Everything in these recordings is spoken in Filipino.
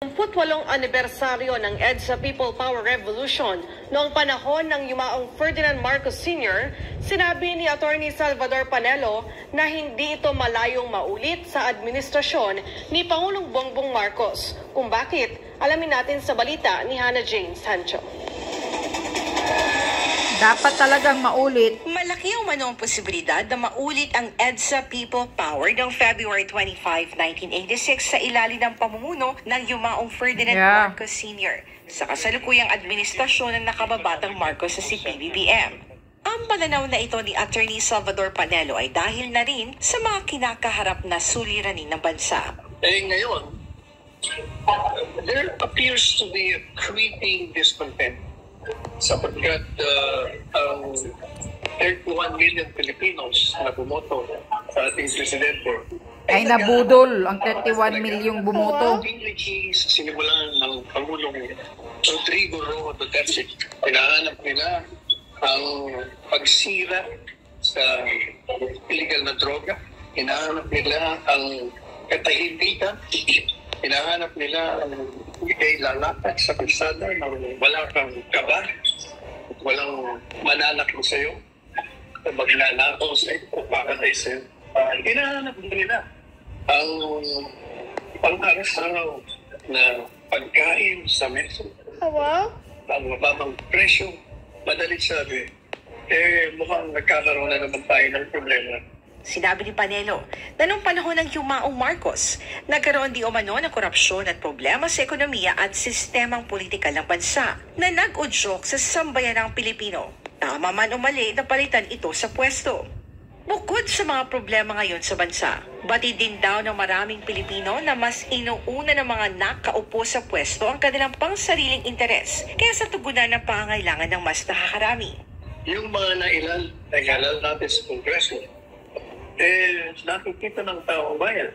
28 anibersaryo ng EDSA People Power Revolution noong panahon ng yumaong Ferdinand Marcos Sr., sinabi ni Attorney Salvador Panelo na hindi ito malayong maulit sa administrasyon ni Pangulong Bongbong Marcos. Kung bakit, alamin natin sa balita ni Hannah Jane Sancho. Dapat talagang maulit. Malaki ang manong posibilidad na maulit ang EDSA People Power noong February 25, 1986 sa ilalim ng pamumuno ng yumaong Ferdinand Marcos Sr. sa kasalukuyang administrasyon ng nakababatang Marcos sa si PBBM. Ang pananaw na ito ni Attorney Salvador Panelo ay dahil na rin sa mga kinakaharap na suliranin ng bansa. Ngayon, there appears to be a creeping discontent sapagkat ang 31 million Filipinos na bumoto sa ating presidente ay nabudol ang 31 milyong bumoto. Sa sinimulan ng Pangulong Rodrigo Roa Duterte, hinahanap nila ang pagsira sa illegal na droga, hinahanap nila ang katahimikan, hinahanap nila ang ikay lalakad sa kalsada na wala kang kaba, walang mananakot sa iyo, magnanakaw sa iyo, papakatay sa iyo. Hinahanap nila ang pang-araw na pagkain sa mesa. Ang mababang presyo, madalit sabi, mukhang nagkakaroon na naman tayo ng problema. Sinabi ni Panelo na noong panahon ng yumaong Marcos, nagkaroon di umano ng korupsyon at problema sa ekonomiya at sistemang politikal ng bansa na nag-udyok sa sambayanang Pilipino. Tama man o mali na palitan ito sa pwesto. Bukod sa mga problema ngayon sa bansa, batid din daw ng maraming Pilipino na mas inuuna ng mga nakaupo sa pwesto ang kanilang pangsariling interes kaysa tugunan ng pangangailangan ng mas nakakarami. Yung mga nailalal natin sa Kongreso, nakikita ng taong bayan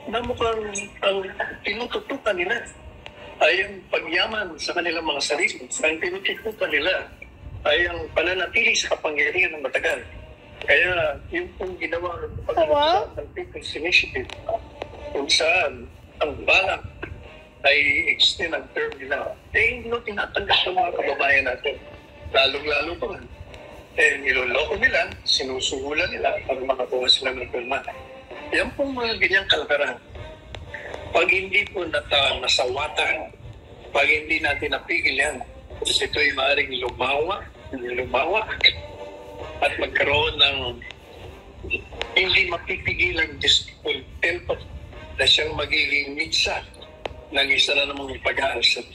na mukhang ang tinututukan nila ay ang pagyaman sa kanilang mga sarili. Ang tinututukan nila ay ang pananatili sa kapangyarihan ng matagal. Kaya yung pong ginawa ng pag-uusap ng People's Initiative kung saan ang balak ay extend ang term nila, hindi tinatanggap ng mga kababayan natin. Lalong-lalo pa niloloko nila, sinusuhulan nila pag makakuha sila ng pirma. Yan pong mga ganyang kalakaran. Pag hindi po nasawatan, pag hindi natin napigil yan, ito'y maaaring lumawa, at magkaroon ng hindi mapipigilang discontent na siyang magiging mitsa ng isa na namang pag-aasat.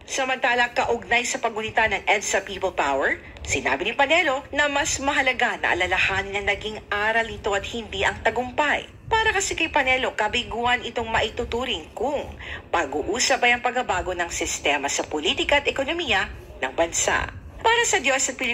Samantala, kaugnay sa paggunita ng EDSA People Power, sinabi ni Panelo na mas mahalaga na alalahanin na naging aral nito at hindi ang tagumpay. Para kasi kay Panelo, kabiguan itong maituturing kung pag-uusap ay ang pagbabago ng sistema sa politika at ekonomiya ng bansa. Para sa Diyos at Pilipinas.